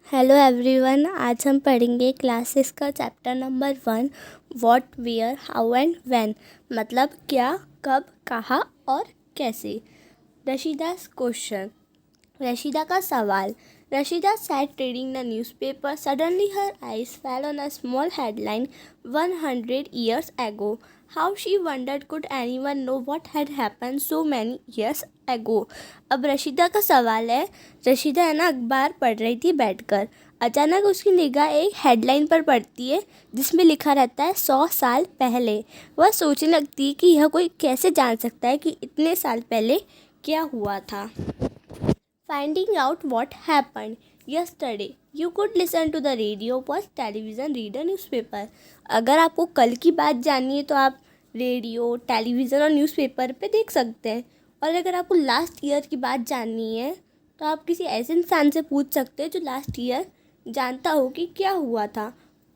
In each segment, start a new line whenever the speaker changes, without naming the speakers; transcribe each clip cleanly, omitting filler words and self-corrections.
Hello everyone. आज हम पढ़ेंगे क्लासेस का chapter number 1, what, where, how and when. मतलब क्या, कब, कहाँ और कैसे। रशीदा's क्वेश्चन। रशीदा का सवाल। Rashida sat reading the newspaper. Suddenly her eyes fell on a small headline, 100 years ago. How she wondered could anyone know what had happened so many years ago. अब रशीदा का सवाल है, रशीदा है ना अखबार पढ़ रही थी बैठकर। अचानक उसकी निगाह एक हेडलाइन पर पड़ती है जिसमें लिखा रहता है 100 साल पहले। वह सोचने लगती है कि यह कोई कैसे जान सकता है कि इतने साल पहले क्या हुआ था। Finding out what happened yesterday. You could listen to the radio, watch television, read a newspaper. अगर आपको कल की बात जाननी है तो आप रेडियो, टेलीविज़न और न्यूज़पेपर पे देख सकते हैं। और अगर आपको लास्ट ईयर की बात जाननी है तो आप किसी ऐसे इंसान से पूछ सकते हैं जो लास्ट ईयर जानता हो कि क्या हुआ था।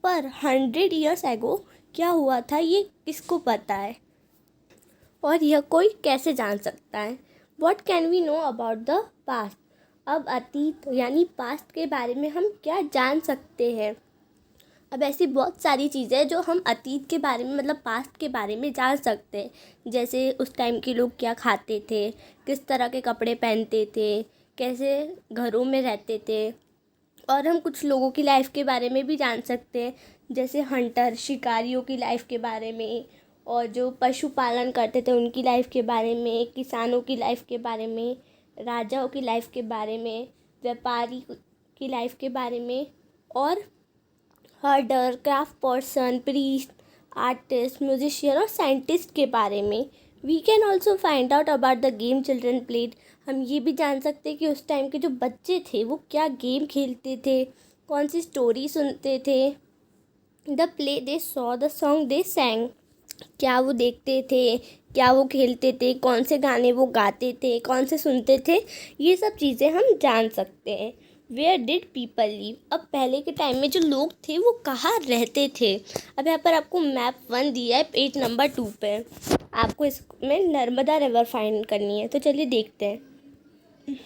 पर 100 ईयर्स एगो क्या हुआ था ये किसको पता है, और यह कोई कैसे जान सकता है। What can we know about the past. अब अतीत यानी पास्ट के बारे में हम क्या जान सकते हैं। अब ऐसी बहुत सारी चीज़ें हैं जो हम अतीत के बारे में मतलब पास्ट के बारे में जान सकते हैं। जैसे उस टाइम के लोग क्या खाते थे, किस तरह के कपड़े पहनते थे, कैसे घरों में रहते थे। और हम कुछ लोगों की लाइफ के बारे में भी जान सकते हैं, जैसे हंटर शिकारियों की लाइफ के बारे में, और जो पशुपालन करते थे उनकी लाइफ के बारे में, किसानों की लाइफ के बारे में, राजाओं की लाइफ के बारे में, व्यापारी की लाइफ के बारे में, और herder, craft person, priest, artist, musician और साइंटिस्ट के बारे में। We can also find out about the game children played. हम ये भी जान सकते हैं कि उस टाइम के जो बच्चे थे वो क्या गेम खेलते थे, कौन सी स्टोरी सुनते थे। The play they saw, the song दे सैंग। क्या वो देखते थे, क्या वो खेलते थे, कौन से गाने वो गाते थे, कौन से सुनते थे, ये सब चीज़ें हम जान सकते हैं। Where did people live. अब पहले के टाइम में जो लोग थे वो कहाँ रहते थे। अब यहाँ पर आपको मैप 1 दिया है पेज नंबर 2 पे। आपको इसमें नर्मदा रिवर फाइंड करनी है, तो चलिए देखते हैं।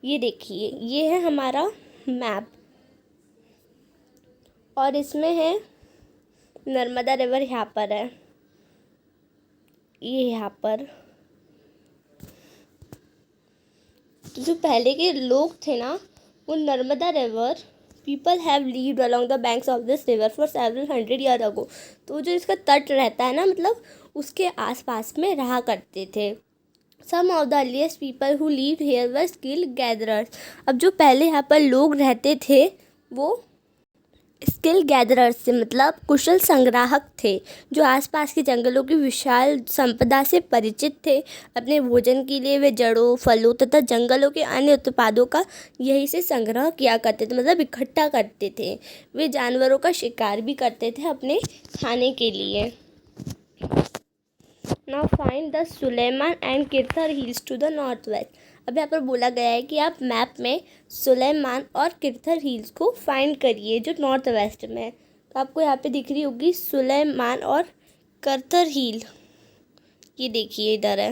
ये देखिए, ये है हमारा मैप और इसमें है नर्मदा रिवर, यहाँ पर है, ये यहाँ पर। तो जो पहले के लोग थे ना वो Narmada river, people have levied along the banks of this river for several 100 year ago. तो जो इसका तट रहता है ना मतलब उसके आसपास में रहा करते थे। Some of the earliest people who lived here were skill gatherers. अब जो पहले यहाँ पर लोग रहते थे वो स्किल गैदरर्स से मतलब कुशल संग्राहक थे, जो आसपास के जंगलों की विशाल संपदा से परिचित थे। अपने भोजन के लिए वे जड़ों, फलों तथा जंगलों के अन्य उत्पादों का यहीं से संग्रह किया करते थे, मतलब इकट्ठा करते थे। वे जानवरों का शिकार भी करते थे अपने खाने के लिए। Now find the Sulaiman and Kirthar hills to the north west. अब यहाँ पर बोला गया है कि आप मैप में सुलेमान और किरथर हिल्स को फाइंड करिए जो नॉर्थ वेस्ट में है। तो आपको यहाँ पे दिख रही होगी सुलेमान और किरथर हिल। ये देखिए इधर है,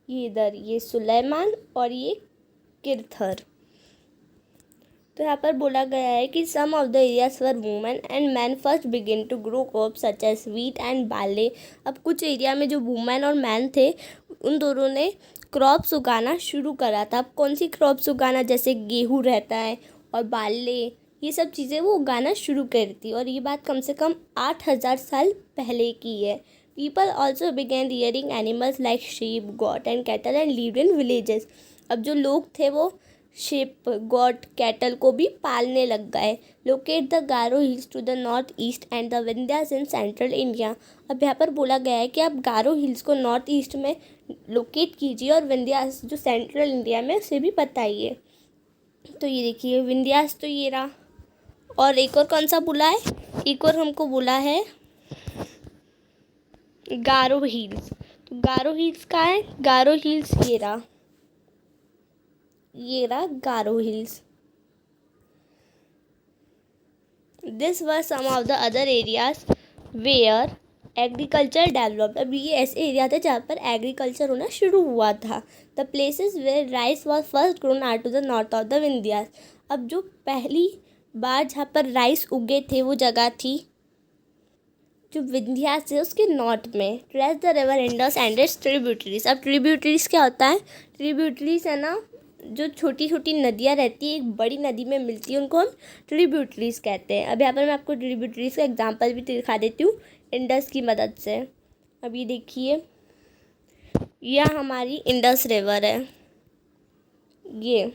ये इधर, ये सुलेमान और ये किरथर। तो यहाँ पर बोला गया है कि some of the areas were women and man first begin to grow crops such as wheat and barley. अब कुछ एरिया में जो वुमेन और मैन थे उन दोनों ने क्रॉप्स उगाना शुरू करा था। अब कौन सी क्रॉप्स उगाना, जैसे गेहूँ रहता है और बार्ले, ये सब चीज़ें वो उगाना शुरू करी थी। और ये बात कम से कम 8000 साल पहले की है। People also began rearing animals like sheep, goat and cattle and lived in villages. अब जो लोग थे वो शिप, गॉट, कैटल को भी पालने लग गए। Locate the Garo hills to the north east and the Vindhyas in central India. अब यहाँ पर बोला गया है कि आप गारो हिल्स को नॉर्थ ईस्ट में लोकेट कीजिए और विंध्यास जो सेंट्रल इंडिया में उसे भी बताइए। तो ये देखिए विंध्यास तो ये रहा। और एक और कौन सा बोला है, एक और हमको बोला है गारो हिल्स। तो गारो हिल्स कहाँ है, गारो हिल्स ये रहा, ये रहा Garo hills. This were some of the other areas where agriculture developed. अब ये ऐसे एरिया थे जहाँ पर एग्रीकल्चर होना शुरू हुआ था। The places where rice was first grown are to the north of the Vindhyas. अब जो पहली बार जहाँ पर राइस उगे थे वो जगह थी जो विंध्यास है उसके नॉर्थ में। Trace the river Indus and it's tributaries. अब ट्रिब्यूटरीज क्या होता है? ट्रिब्यूटरीज है ना, जो छोटी छोटी नदियाँ रहती है एक बड़ी नदी में मिलती है, उनको हम ट्रिब्यूटरीज कहते हैं। अब यहाँ पर मैं आपको ट्रिब्यूटरीज का एग्जांपल भी दिखा देती हूँ इंडस की मदद से। अब ये देखिए, यह हमारी इंडस रिवर है, ये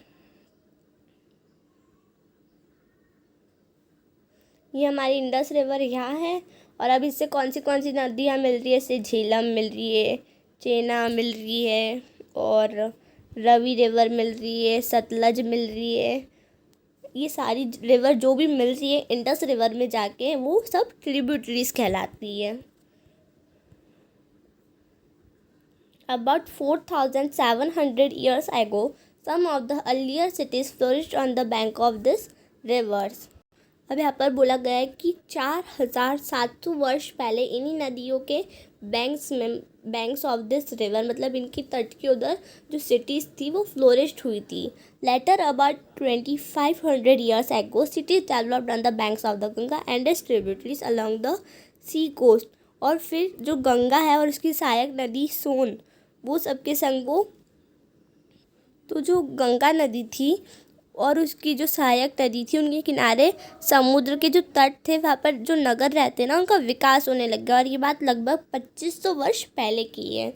हमारी इंडस रिवर यहाँ है। और अब इससे कौन सी नदियाँ मिल रही है? इससे झेलम मिल रही है, चेना मिल रही है, और रवि रिवर मिल रही है, सतलज मिल रही है। ये सारी रिवर जो भी मिल रही है इंडस रिवर में जाके वो सब ट्रिब्यूटरीज कहलाती है। About 4,700 years ago, some of the earlier cities flourished on the bank of this rivers. अब यहाँ पर बोला गया है कि 4,700 वर्ष पहले इन्हीं नदियों के बैंक्स ऑफ दिस रिवर, मतलब इनकी तट के उधर जो सिटीज़ थी वो फ्लोरिश्ड हुई थी। Later about 2,500 years ago, cities developed on the banks of the Ganga and its tributaries along the sea coast. और फिर जो गंगा है और उसकी सहायक नदी सोन, वो सबके संग वो, तो जो गंगा नदी थी और उसकी जो सहायक नदी थी उनके किनारे समुद्र के जो तट थे वहाँ पर जो नगर रहते ना उनका विकास होने लग गया। और ये बात लगभग 2500 वर्ष पहले की है।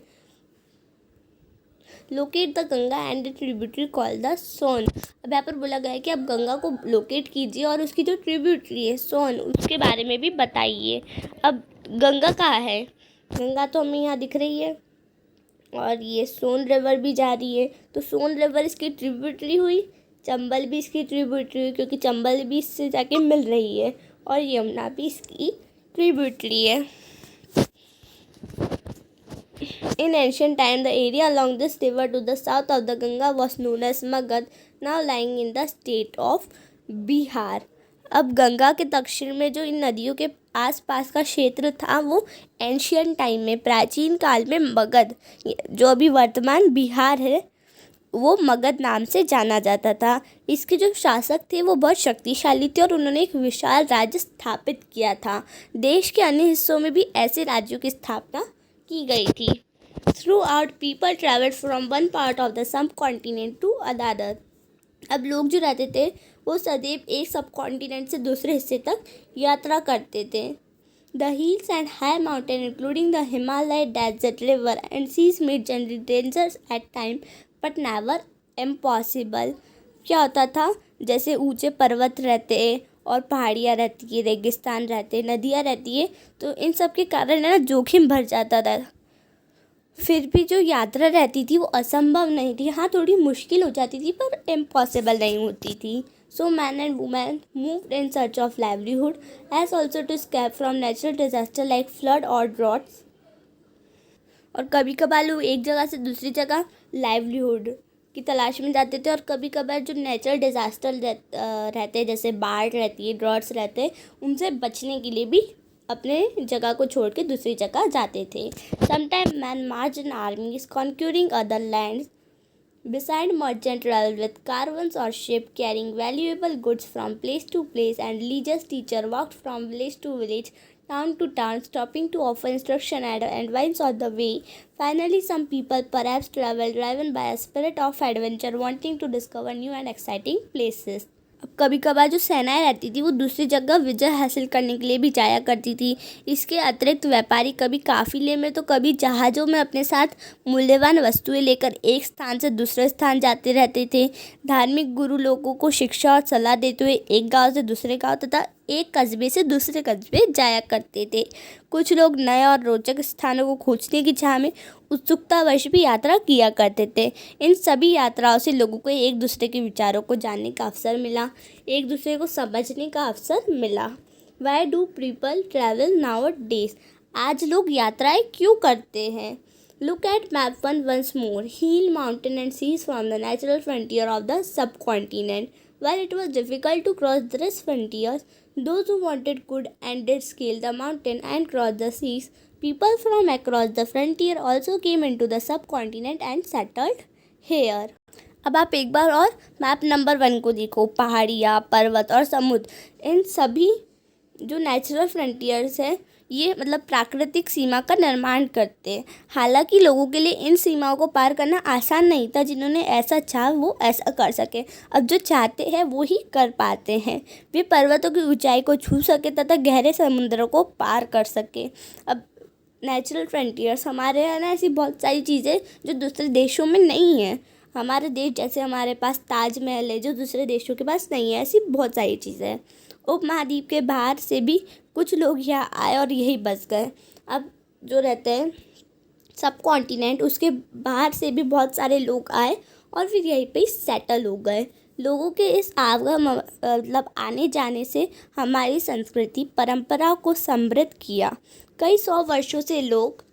Locate the Ganga and the tributary call the Son. अब यहाँ पर बोला गया है कि आप गंगा को लोकेट कीजिए और उसकी जो ट्रिब्यूटरी है सोन उसके बारे में भी बताइए। अब गंगा कहाँ है? गंगा तो हमें यहाँ दिख रही है और ये सोन रिवर भी जा रही है, तो सोन रिवर इसकी ट्रिब्यूटरी हुई, चंबल भी इसकी ट्रिब्यूटरी हुई क्योंकि चंबल भी इससे जाके मिल रही है, और यमुना भी इसकी ट्रिब्यूटरी है। In ancient time, the area along this river to the south of the Ganga was known as Magad, now lying in the state of Bihar. अब गंगा के दक्षिण में जो इन नदियों के आसपास का क्षेत्र था वो एंशियंट टाइम में, प्राचीन काल में मगध, जो अभी वर्तमान बिहार है, वो मगध नाम से जाना जाता था। इसके जो शासक थे वो बहुत शक्तिशाली थे और उन्होंने एक विशाल राज्य स्थापित किया था। देश के अन्य हिस्सों में भी ऐसे राज्यों की स्थापना की गई थी। Throughout people travelled from one part of the subcontinent to other. अब लोग जो रहते थे वो सदैव एक सब कॉन्टिनेंट से दूसरे हिस्से तक यात्रा करते थे। The hills and high mountain including the Himalaya, desert, river and seas meet generally dangerous at time but never impossible. क्या होता था? जैसे ऊंचे पर्वत रहते और पहाड़ियाँ रहती है, रेगिस्तान रहते, नदियाँ रहती है, तो इन सब के कारण है ना जोखिम भर जाता था। फिर भी जो यात्रा रहती थी वो असंभव नहीं थी, हाँ थोड़ी मुश्किल हो जाती थी पर इम्पॉसिबल नहीं होती थी। So man and women moved in search of livelihood as also to escape from natural disaster like flood और ड्रॉट्स। और कभी कभार लोग एक जगह से दूसरी जगह लाइवलीहुड की तलाश में जाते थे, और कभी कभार जो नेचुरल डिजास्टर रहते हैं जैसे बाढ़ रहती है, ड्रॉट्स रहते हैं, उनसे बचने के लिए भी अपने जगह को छोड़ के दूसरी जगह जाते थे। Sometime man march in armies conquering other lands beside merchant travel with caravans or ship carrying valuable goods from place to place, and religious teacher walked from village to village, town to town, stopping to offer instruction and advice on the way. Finally, some people perhaps travel driven by a spirit of adventure, wanting to discover new and exciting places. अब कभी कभार जो सेनाएं रहती थी वो दूसरी जगह विजय हासिल करने के लिए भी जाया करती थी। इसके अतिरिक्त व्यापारी कभी काफिले में तो कभी जहाज़ों में अपने साथ मूल्यवान वस्तुएं लेकर एक स्थान से दूसरे स्थान जाते रहते थे। धार्मिक गुरु लोगों को शिक्षा और सलाह देते हुए एक गांव से दूसरे गांव तथा एक कस्बे से दूसरे कस्बे जाया करते थे। कुछ लोग नए और रोचक स्थानों को खोजने की चाह में उत्सुकतावश भी यात्रा किया करते थे। इन सभी यात्राओं से लोगों को एक दूसरे के विचारों को जानने का अवसर मिला, एक दूसरे को समझने का अवसर मिला। Why do people travel now days? आज लोग यात्राएं क्यों करते हैं? Look at map one once more. Hill, mountain and seas form the natural frontier of the subcontinent. While it was difficult to cross these frontiers, Those who wanted could and did scale the mountain and cross the seas. People from across the frontier also came into the subcontinent and settled here. अब आप एक बार और map number 1 को देखो। पहाड़ियाँ, पर्वत और समुद्र, इन सभी जो नेचुरल फ्रंटियर्स हैं ये मतलब प्राकृतिक सीमा का निर्माण करते हैं। हालांकि लोगों के लिए इन सीमाओं को पार करना आसान नहीं था। जिन्होंने ऐसा चाहा वो ऐसा कर सके। अब जो चाहते हैं वो ही कर पाते हैं। वे पर्वतों की ऊंचाई को छू सके तथा गहरे समुद्रों को पार कर सके। अब नेचुरल फ्रंटियर्स हमारे यहाँ ना ऐसी बहुत सारी चीज़ें जो दूसरे देशों में नहीं है। हमारे देश जैसे हमारे पास ताजमहल है जो दूसरे देशों के पास नहीं है। ऐसी बहुत सारी चीज़ें हैं। उपमहाद्वीप के बाहर से भी कुछ लोग यहाँ आए और यही बस गए। अब जो रहते हैं सब कॉन्टिनेंट उसके बाहर से भी बहुत सारे लोग आए और फिर यहीं पे सेटल हो गए। लोगों के इस आवागम मतलब आने जाने से हमारी संस्कृति परंपरा को समृद्ध किया। कई 100 वर्षों से लोग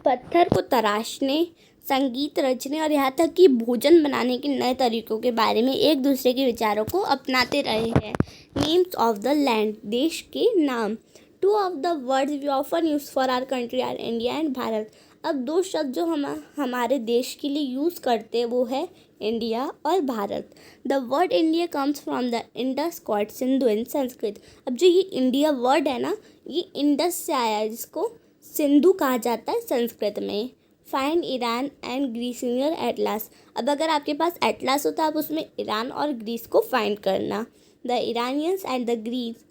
पत्थर को तराशने, संगीत रचने और यहाँ तक कि भोजन बनाने के नए तरीकों के बारे में एक दूसरे के विचारों को अपनाते रहे हैं। नेम्स ऑफ द लैंड, देश के नाम। 2 of the words we often use for our country are India and Bharat. अब 2 शब्द जो हमारे देश के लिए यूज़ करते हैं वो है इंडिया और Bharat. The word India comes from the Indus god Sindhu in Sanskrit. अब जो ये इंडिया वर्ड है ना ये इंडस से आया है जिसको सिंधु कहा जाता है संस्कृत में। Find Iran and Greece in your atlas. अब अगर आपके पास एटलास हो तो आप उसमें ईरान और ग्रीस को फाइंड करना। The Iranians and the Greeks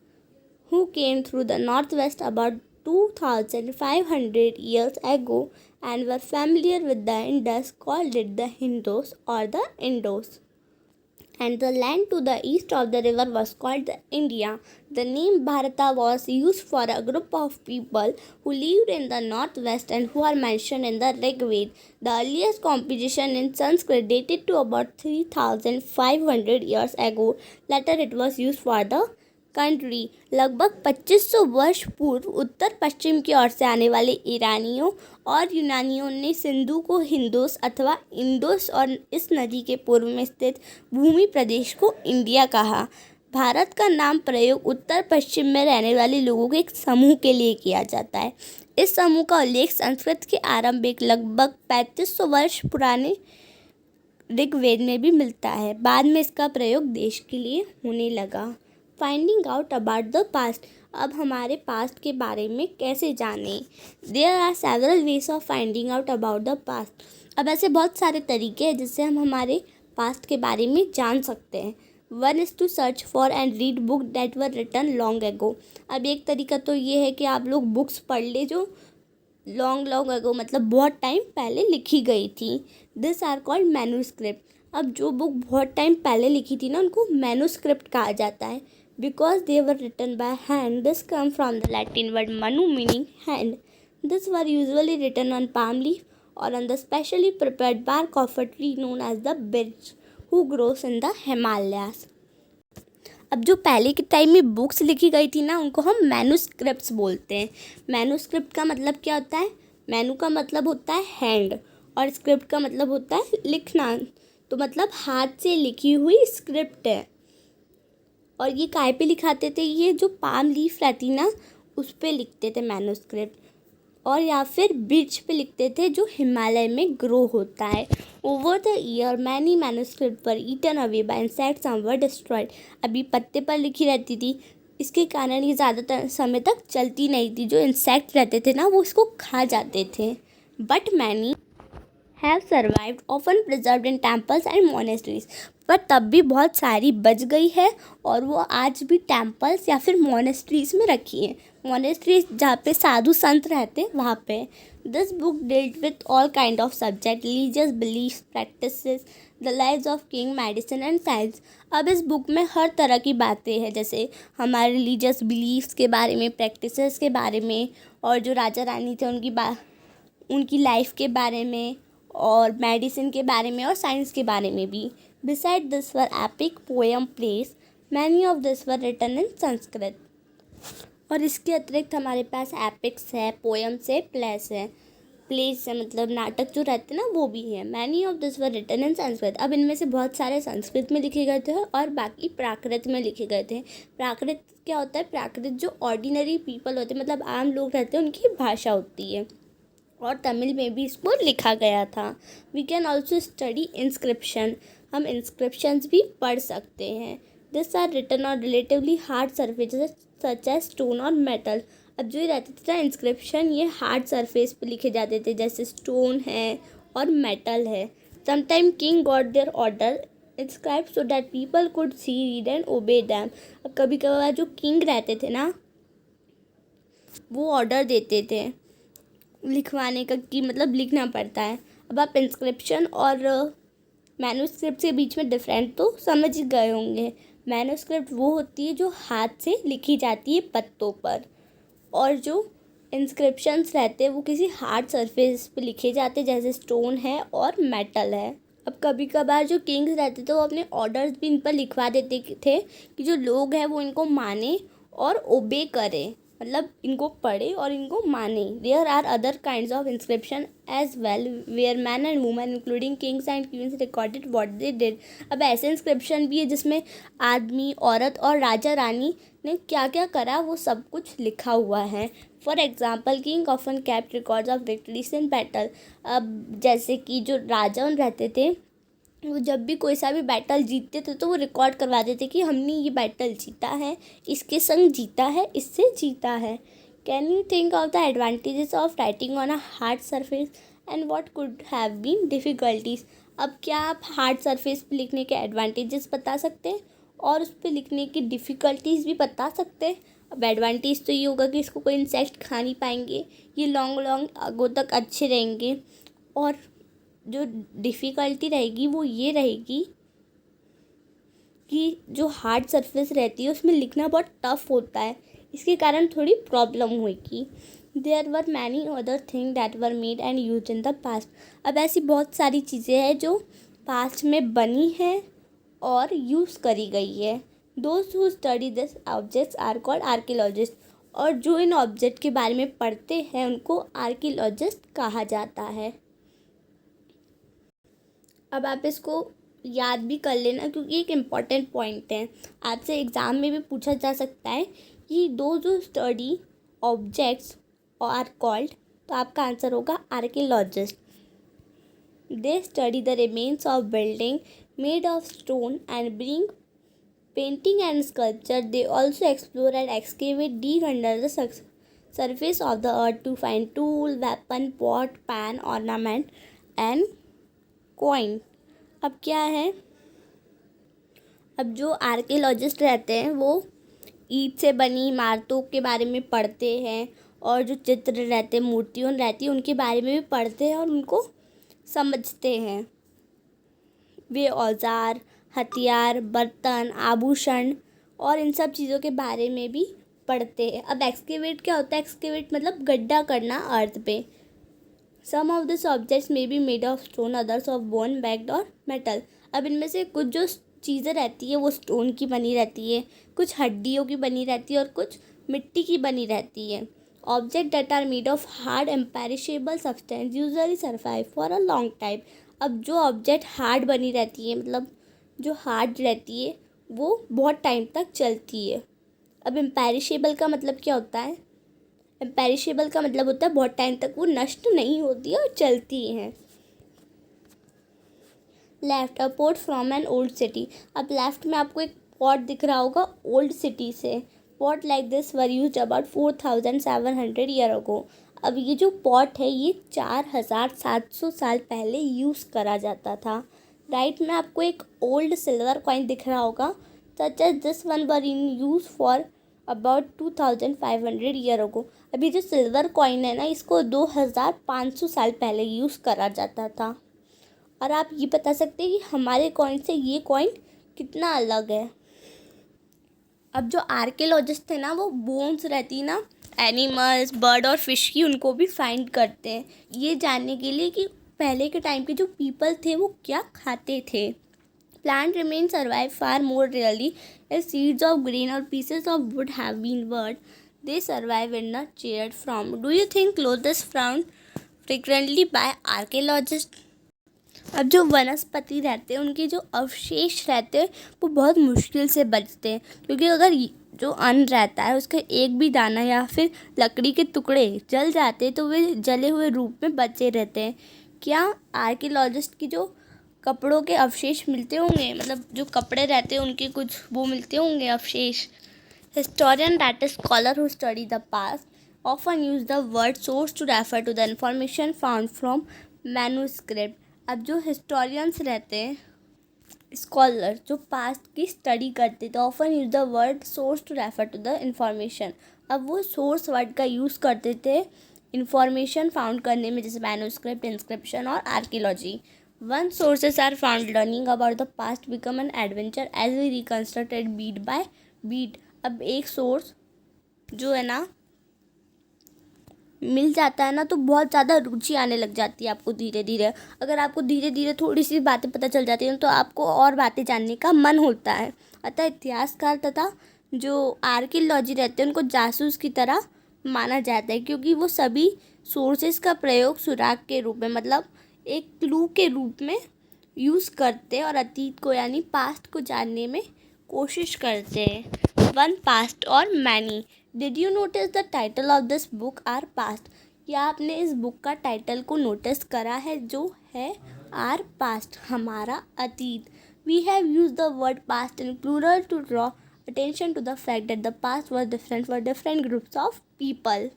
who came through the northwest about 2500 years ago and were familiar with the Indus called it the Hindos or the Indos. And the land to the east of the river was called the India. The name Bharata was used for a group of people who lived in the northwest and who are mentioned in the Rig Veda. The earliest composition in Sanskrit dated to about 3500 years ago. Later it was used for the country. लगभग 2500 वर्ष पूर्व उत्तर पश्चिम की ओर से आने वाले ईरानियों और यूनानियों ने सिंधु को हिंदोस अथवा इंडोस और इस नदी के पूर्व में स्थित भूमि प्रदेश को इंडिया कहा। भारत का नाम प्रयोग उत्तर पश्चिम में रहने वाले लोगों के एक समूह के लिए किया जाता है। इस समूह का उल्लेख संस्कृत के आरंभिक लगभग 3500 वर्ष पुराने ऋग्वेद में भी मिलता है। बाद में इसका प्रयोग देश के लिए होने लगा। Finding out about the past. अब हमारे पास्ट के बारे में कैसे जानें। There are several ways of finding out about the past. अब ऐसे बहुत सारे तरीके हैं जिससे हम हमारे पास्ट के बारे में जान सकते हैं। 1 is to search for and read book that were written long ago। अब एक तरीका तो ये है कि आप लोग बुक्स पढ़ ले जो लॉन्ग अगो मतलब बहुत टाइम पहले लिखी गई थी। This are called manuscript. अब जो बुक बहुत टाइम पहले लिखी थी ना उनको मैन्यूस्क्रिप्ट कहा जाता है। Because they were written by hand, this comes from the Latin word manu meaning hand. These were usually written on palm leaf or on the specially prepared bark of a tree known as the birch, who grows in the Himalayas. अब जो पहले के time में books लिखी गई थी ना उनको हम मैन्यूस्क्रिप्ट्स बोलते हैं। मैन्यूस्क्रिप्ट का मतलब क्या होता है। मैनू का मतलब होता है हैंड और स्क्रिप्ट का मतलब होता है लिखना। तो मतलब हाथ से लिखी हुई स्क्रिप्ट है। और ये काय पे लिखाते थे, ये जो पाम लीफ रहती ना उस पे लिखते थे मैन्यूस्क्रिप्ट। और या फिर बिर्च पे लिखते थे जो हिमालय में ग्रो होता है। Over the year many manuscript were eaten away by insects, some were destroyed. अभी पत्ते पर लिखी रहती थी इसके कारण ये ज़्यादातर समय तक चलती नहीं थी। जो इंसेक्ट रहते थे ना वो इसको खा जाते थे। But many have survived often preserved in temples and monasteries. पर तब भी बहुत सारी बच गई है और वो आज भी टेम्पल्स या फिर मोनेस्ट्रीज में रखी है। मोनेस्ट्रीज जहाँ पे साधु संत रहते वहाँ पे। This book dealt with all kind of subject, religious belief, practices, the lives of king, medicine and science. अब इस बुक में हर तरह की बातें हैं जैसे हमारे रिलीजियस बिलीफ्स के बारे में, प्रैक्टिसेस के बारे में और जो राजा रानी थे उनकी लाइफ के बारे में और मेडिसिन के बारे में और साइंस के बारे में भी। Beside this were epic poem plays, many of this were written in Sanskrit. और इसके अतिरिक्त हमारे पास एपिक्स है, पोएम्स है, प्लेस है। प्लेस है, मतलब नाटक जो रहते हैं ना वो भी हैं। Many of this were written in Sanskrit. अब इनमें से बहुत सारे संस्कृत में लिखे गए थे और बाकी प्राकृत में लिखे गए थे। प्राकृत क्या होता है? प्राकृत जो ऑर्डिनरी पीपल होते हैं, मतलब आम लोग रहते हैं, उनकी भाषा होती है। और तमिल में भी इसको लिखा गया था। We can also study inscription. हम इंस्क्रिप्शंस भी पढ़ सकते हैं। This are written on relatively hard surfaces such as stone और मेटल। अब जो ये रहते थे ना इंस्क्रिप्शन, ये हार्ड सरफेस पे लिखे जाते थे, जैसे स्टोन है और मेटल है। Sometime king got their order inscribe so that people could see, read and obey them. अब कभी कभार जो किंग रहते थे ना, वो ऑर्डर देते थे लिखवाने का, कि मतलब लिखना पड़ता है। अब आप इंस्क्रिप्शन और मैन्युस्क्रिप्ट के बीच में डिफरेंट तो समझ गए होंगे। मैन्युस्क्रिप्ट वो होती है जो हाथ से लिखी जाती है पत्तों पर, और जो इंस्क्रिप्शंस रहते हैं वो किसी हार्ड सरफेस पे लिखे जाते हैं, जैसे स्टोन है और मेटल है। अब कभी कभार जो किंग्स रहते थे वो अपने ऑर्डर्स भी इन पर लिखवा देते थे कि जो लोग हैं वो इनको माने और ओबे करें, मतलब इनको पढ़े और इनको माने। There are other kinds of inscription as well where men and women including kings and queens recorded what they did. अब ऐसे इंस्क्रिप्शन भी है जिसमें आदमी, औरत और राजा रानी ने क्या क्या करा वो सब कुछ लिखा हुआ है। For example king often kept records of victories in battle. अब जैसे कि जो राजा रहते थे वो जब भी कोई सा भी बैटल जीतते थे तो वो रिकॉर्ड करवाते थे कि हमने ये बैटल जीता है, इसके संग जीता है, इससे जीता है। Can you think of the advantages of writing on a hard surface and what could have been difficulties. अब क्या आप हार्ड सरफेस पे लिखने के एडवांटेजेस बता सकते हैं और उस पर लिखने की डिफ़िकल्टीज़ भी बता सकते हैं? अब एडवांटेज तो ये होगा कि इसको कोई इंसेक्ट खा नहीं पाएंगे, ये लॉन्ग लॉन्ग आगों तक अच्छे रहेंगे। और जो डिफ़िकल्टी रहेगी वो ये रहेगी कि जो हार्ड सरफेस रहती है उसमें लिखना बहुत टफ होता है, इसके कारण थोड़ी प्रॉब्लम होगी। There were many other thing that were made and use in the past. अब ऐसी बहुत सारी चीज़ें हैं जो पास्ट में बनी है और यूज़ करी गई है। दोस्त who study this objects are called archaeologist. और जो इन ऑब्जेक्ट के बारे में पढ़ते हैं उनको आर्कियोलॉजिस्ट कहा जाता है। अब आप इसको याद भी कर लेना क्योंकि एक इम्पॉर्टेंट पॉइंट है, आपसे एग्ज़ाम में भी पूछा जा सकता है कि दो जो स्टडी ऑब्जेक्ट्स आर कॉल्ड, तो आपका आंसर होगा archaeologist. They study the remains of building made of stone and bring painting and sculpture. They also explore and excavate deep under the surface of the earth to find tool, weapon, pot, pan, ornament and coin। अब क्या है, अब जो archaeologist रहते हैं वो ईंट से बनी इमारतों के बारे में पढ़ते हैं, और जो चित्र रहते हैं, मूर्तियों रहती है, उनके बारे में भी पढ़ते हैं और उनको समझते हैं। वे औजार, हथियार, बर्तन, आभूषण और इन सब चीज़ों के बारे में भी पढ़ते हैं। अब एक्सकेवेट क्या होता है? एक्सकेवेट मतलब गड्ढा करना अर्थ पे। Some of this objects may be made of stone, others of bone, bagged और मेटल। अब इनमें से कुछ जो चीज़ें रहती है वो स्टोन की बनी रहती है, कुछ हड्डियों की बनी रहती है और कुछ मिट्टी की बनी रहती है। Object that are made of hard imperishable substance usually survive for a long time. अब जो ऑब्जेक्ट हार्ड बनी रहती है, मतलब जो हार्ड रहती है वो बहुत टाइम तक चलती है। अब इम्पेरिशेबल का मतलब क्या होता है? इम्पेरिशेबल का मतलब होता है बहुत टाइम तक वो नष्ट नहीं होती है और चलती हैं। Left, a port from an old city. अब लेफ्ट में आपको एक पॉट दिख रहा होगा ओल्ड सिटी से। Pot like this were used about 4700 year ago. अब ये जो पॉट है ये 4700 साल पहले यूज़ करा जाता था। राइट में आपको एक ओल्ड सिल्वर कॉइन दिख रहा होगा, such as this one were in use for about 2500 year ago. अभी जो सिल्वर कॉइन है ना, इसको 2500 साल पहले यूज़ करा जाता था। और आप ये बता सकते हैं कि हमारे कॉइन से ये कॉइन कितना अलग है। अब जो आर्कियोलॉजिस्ट थे ना वो बोन्स रहती ना एनिमल्स, बर्ड और फिश की, उनको भी फाइंड करते हैं ये जानने के लिए कि पहले के टाइम के जो पीपल थे वो क्या खाते थे। Plant remains survive far more rarely as seeds of grain or pieces of wood have been burned. They survive and not shared from. Do you think clothes frequently by archaeologist. अब जो वनस्पति रहते हैं उनके जो अवशेष रहते हैं वो बहुत मुश्किल से बचते हैं, क्योंकि अगर जो अन्न रहता है उसका एक भी दाना या फिर लकड़ी के टुकड़े जल जाते हैं तो वे जले हुए रूप में बचे रहते हैं। क्या आर्कियोलॉजिस्ट की जो कपड़ों के अवशेष मिलते होंगे, मतलब जो कपड़े रहते हैं उनके कुछ वो मिलते होंगे अवशेष। Historian that is scholar who study the past often use the word source to refer to the information found from manuscript। अब जो हिस्टोरियंस रहते हैं, स्कॉलर जो पास्ट की स्टडी करते तो often use the word source to refer to the information. अब वो सोर्स वर्ड का यूज़ करते थे इंफॉर्मेशन फाउंड करने में, जैसे मैन्युस्क्रिप्ट, इंस्क्रिप्शन और archaeology. Once sources are found learning about the past become an adventure as we reconstructed bit by bit. अब एक सोर्स जो है ना मिल जाता है ना तो बहुत ज़्यादा रुचि आने लग जाती है आपको धीरे धीरे। अगर आपको धीरे धीरे थोड़ी सी बातें पता चल जाती हैं तो आपको और बातें जानने का मन होता है। अतः इतिहासकार तथा जो आर्कियोलॉजी रहते हैं उनको जासूस की तरह माना जाता है, क्योंकि वो सभी सोर्सेस का प्रयोग सुराग के रूप में, मतलब एक क्लू के रूप में यूज़ करते हैं और अतीत को यानी पास्ट को जानने में कोशिश करते हैं। वन पास्ट और many. Did you notice the title of this book our past. क्या आपने इस बुक का टाइटल को नोटिस करा है, जो है आर पास्ट, हमारा अतीत। We have use the word past in plural to draw attention to the fact that the past was different for different groups of people.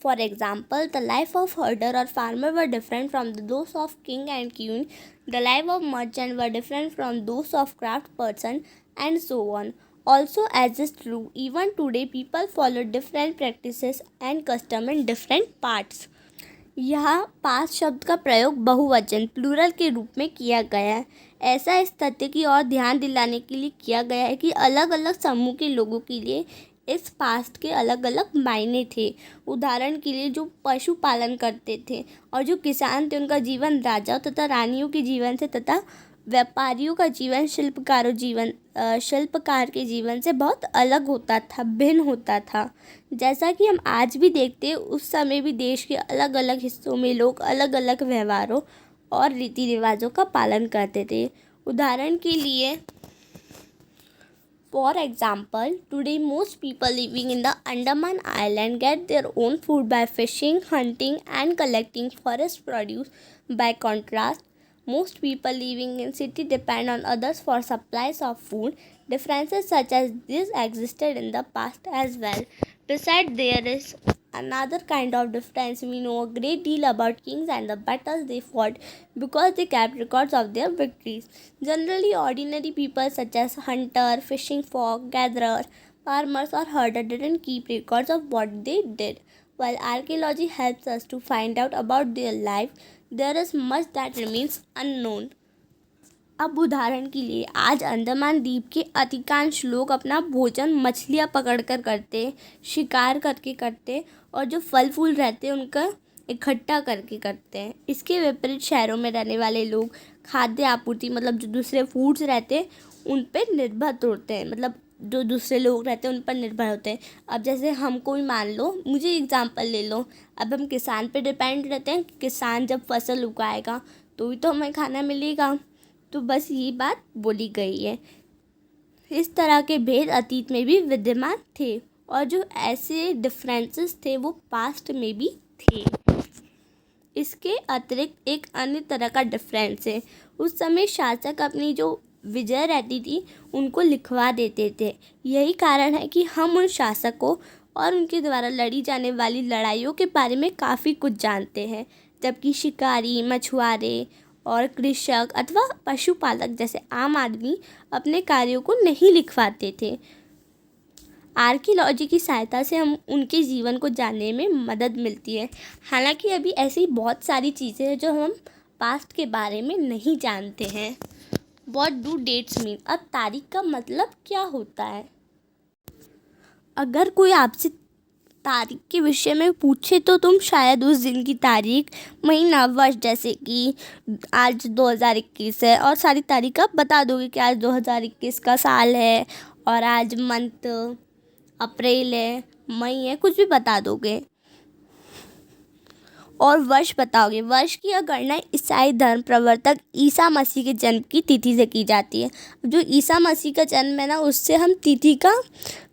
For example, the life of herder or farmer were different from those of king and queen. The life of merchant were different from those of craft person, and so on. Also, as is true, even today people follow different practices and custom in different parts. यहाँ past शब्द का प्रयोग बहुवचन plural के रूप में किया गया है। ऐसा इस तथ्य की ओर ध्यान दिलाने के लिए किया गया है कि अलग अलग समूह के लोगों के लिए इस पास्ट के अलग अलग मायने थे। उदाहरण के लिए जो पशु पालन करते थे और जो किसान थे उनका जीवन राजाओं तथा रानियों के जीवन से तथा व्यापारियों का जीवन शिल्पकार के जीवन से बहुत अलग होता था, भिन्न होता था। जैसा कि हम आज भी देखते हैं, उस समय भी देश के अलग अलग हिस्सों में लोग अलग अलग व्यवहारों और रीति रिवाजों का पालन करते थे। उदाहरण के लिए, for example, today most people living in the Andaman Island get their own food by fishing, hunting and collecting forest produce. By contrast, most people living in city depend on others for supplies of food. Differences such as this existed in the past as well. Besides, there is another kind of difference. We know a great deal about kings and the battles they fought because they kept records of their victories. Generally, ordinary people such as hunter, fishing folk, gatherer, farmers or herder didn't keep records of what they did. While archaeology helps us to find out about their life, there is much that remains unknown. अब उदाहरण के लिए, आज अंडमान द्वीप के अधिकांश लोग अपना भोजन मछलियाँ पकड़कर करते, शिकार करके करते और जो फल फूल रहते हैं उनका इकट्ठा करके करते हैं। इसके विपरीत शहरों में रहने वाले लोग खाद्य आपूर्ति, मतलब जो दूसरे फूड्स रहते हैं उन पर निर्भर होते हैं, मतलब जो दूसरे लोग रहते हैं उन पर निर्भर होते हैं। अब जैसे हमको ही मान लो, मुझे एग्जांपल ले लो, अब हम किसान पे डिपेंड रहते हैं, किसान जब फसल उगाएगा तो ही तो हमें खाना मिलेगा। तो बस ये बात बोली गई है। इस तरह के भेद अतीत में भी विद्यमान थे और जो ऐसे डिफरेंसेस थे वो पास्ट में भी थे। इसके अतिरिक्त एक अन्य तरह का डिफरेंस है, उस समय शासक अपनी जो विजय रहती थी उनको लिखवा देते थे। यही कारण है कि हम उन शासकों और उनके द्वारा लड़ी जाने वाली लड़ाइयों के बारे में काफ़ी कुछ जानते हैं, जबकि शिकारी, मछुआरे और कृषक अथवा पशुपालक जैसे आम आदमी अपने कार्यों को नहीं लिखवाते थे। आर्कियोलॉजी की सहायता से हम उनके जीवन को जानने में मदद मिलती है। हालांकि अभी ऐसी बहुत सारी चीज़ें हैं जो हम पास्ट के बारे में नहीं जानते हैं। What do dates mean. अब तारीख का मतलब क्या होता है। अगर कोई आपसे तारीख के विषय में पूछे तो तुम शायद उस दिन की तारीख, महीना, वर्ष, जैसे कि आज 2021 है और सारी तारीख आप बता दोगे कि आज 2021 का साल है और आज मंथ अप्रैल है, मई है, कुछ भी बता दोगे। और वर्ष बताओगे। वर्ष की यह गणना ईसाई धर्म प्रवर्तक ईसा मसीह के जन्म की तिथि से की जाती है। जो ईसा मसीह का जन्म है ना, उससे हम तिथि का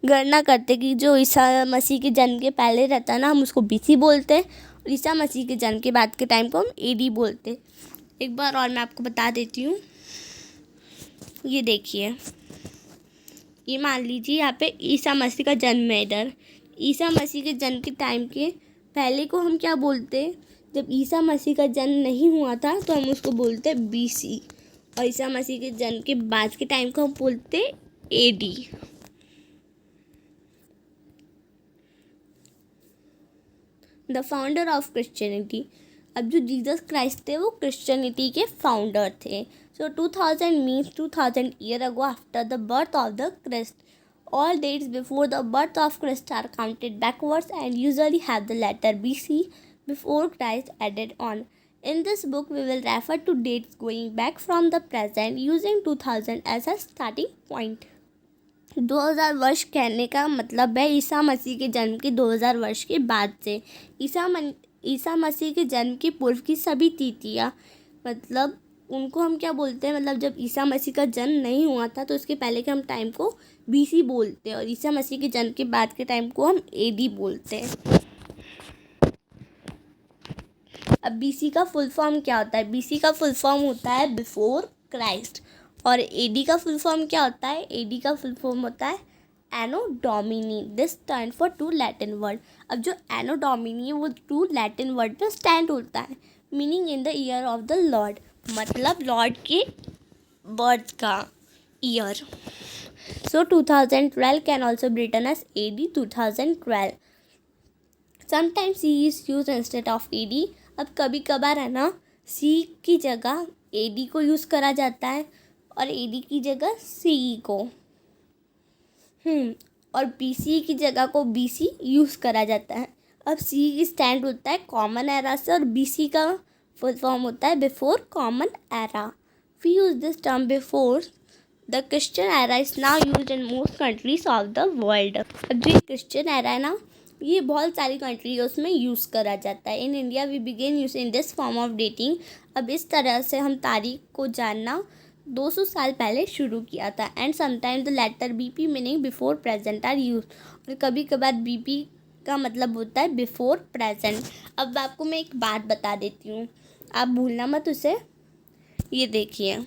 गणना करते कि जो ईसा मसीह के जन्म के पहले रहता है ना, हम उसको बीसी बोलते हैं, और ईसा मसीह के जन्म के बाद के टाइम को हम एडी बोलते हैं। एक बार और मैं आपको बता देती हूँ। ये देखिए, ये मान लीजिए यहाँ पे ईसा मसीह का जन्म है। इधर ईसा मसीह के जन्म के टाइम के पहले को हम क्या बोलते हैं? जब ईसा मसीह का जन्म नहीं हुआ था तो हम उसको बोलते बीसी, और ईसा मसीह के जन्म के बाद के टाइम को हम बोलते AD. The founder of Christianity. अब जो जीसस क्राइस्ट थे वो क्रिश्चियनिटी के फाउंडर थे। So 2000 means 2000 year ago after the birth of the Christ. All dates before the birth of Christ are counted backwards and usually have the letter BC before Christ added on. In this book, we will refer to dates going back from the present using 2000 as a starting point. 2000 वर्ष कहने का मतलब है ईसा मसीह के जन्म के 2000 वर्ष के बाद से। ईसा मसीह के जन्म के पूर्व की सभी तिथियाँ, मतलब उनको हम क्या बोलते हैं? मतलब जब ईसा मसीह का जन्म नहीं हुआ था तो उसके पहले के हम टाइम को बीसी बोलते हैं, और ईसा मसीह के जन्म के बाद के टाइम को हम एडी बोलते हैं। अब बीसी का फुल फॉर्म क्या होता है? बीसी का फुल फॉर्म होता है बिफोर क्राइस्ट, और एडी का फुल फॉर्म क्या होता है? एडी का फुल फॉर्म होता है anno domini. This stand for two Latin word. अब जो एनो डोमिनी है वो टू लैटिन वर्ड पर स्टैंड होता है, meaning in the year of the lord, मतलब लॉर्ड के बर्थ का year. So 2012 can also be written as AD 2012। Sometimes C is use instead of AD। अब कभी कभार है ना, C की जगह AD को यूज़ करा जाता है और AD की जगह CE को, और BC की जगह को BC यूज़ करा जाता है। अब C की स्टैंड होता है कॉमन एरा से, और BC का फुल फॉर्म होता है before common era. We use this term before the Christian era is now use in most countries of the world. अब जो क्रिश्चियन एरा है ना, ये बहुत सारी कंट्री उसमें यूज़ करा जाता है। In India we begin use in this form of dating. अब इस तरह से हम तारीख को जानना 200 साल पहले शुरू किया था। And sometime the letter BP meaning before present are use, और कभी कभार BP का मतलब होता है बिफोर प्रेजेंट। अब आपको मैं एक बात बता देती हूँ, आप भूलना मत उसे। ये देखिए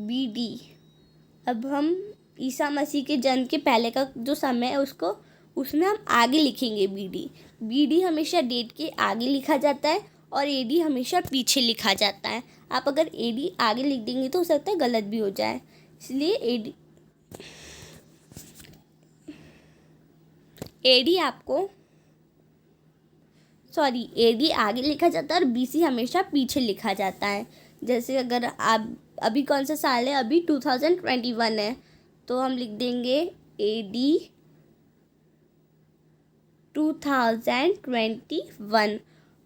BD, अब हम ईसा मसीह के जन्म के पहले का जो समय है उसको उसमें हम आगे लिखेंगे BD हमेशा डेट के आगे लिखा जाता है, और AD हमेशा पीछे लिखा जाता है। आप अगर AD आगे लिख देंगे तो हो सकता है गलत भी हो जाए, इसलिए AD आगे लिखा जाता है और BC हमेशा पीछे लिखा जाता है। जैसे अगर आप अभी कौन सा साल है? अभी 2021 है, तो हम लिख देंगे AD 2021।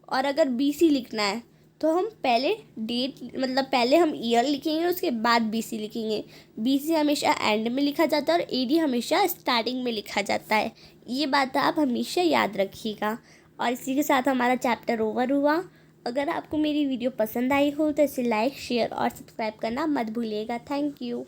और अगर BC लिखना है तो हम पहले डेट, मतलब पहले हम ईयर लिखेंगे उसके बाद BC लिखेंगे। BC हमेशा एंड में लिखा जाता है और AD हमेशा स्टार्टिंग में लिखा जाता है। ये बात आप हमेशा याद रखिएगा। और इसी के साथ हमारा चैप्टर ओवर हुआ। अगर आपको मेरी वीडियो पसंद आई हो तो इसे लाइक, शेयर और सब्सक्राइब करना मत भूलिएगा। Thank you.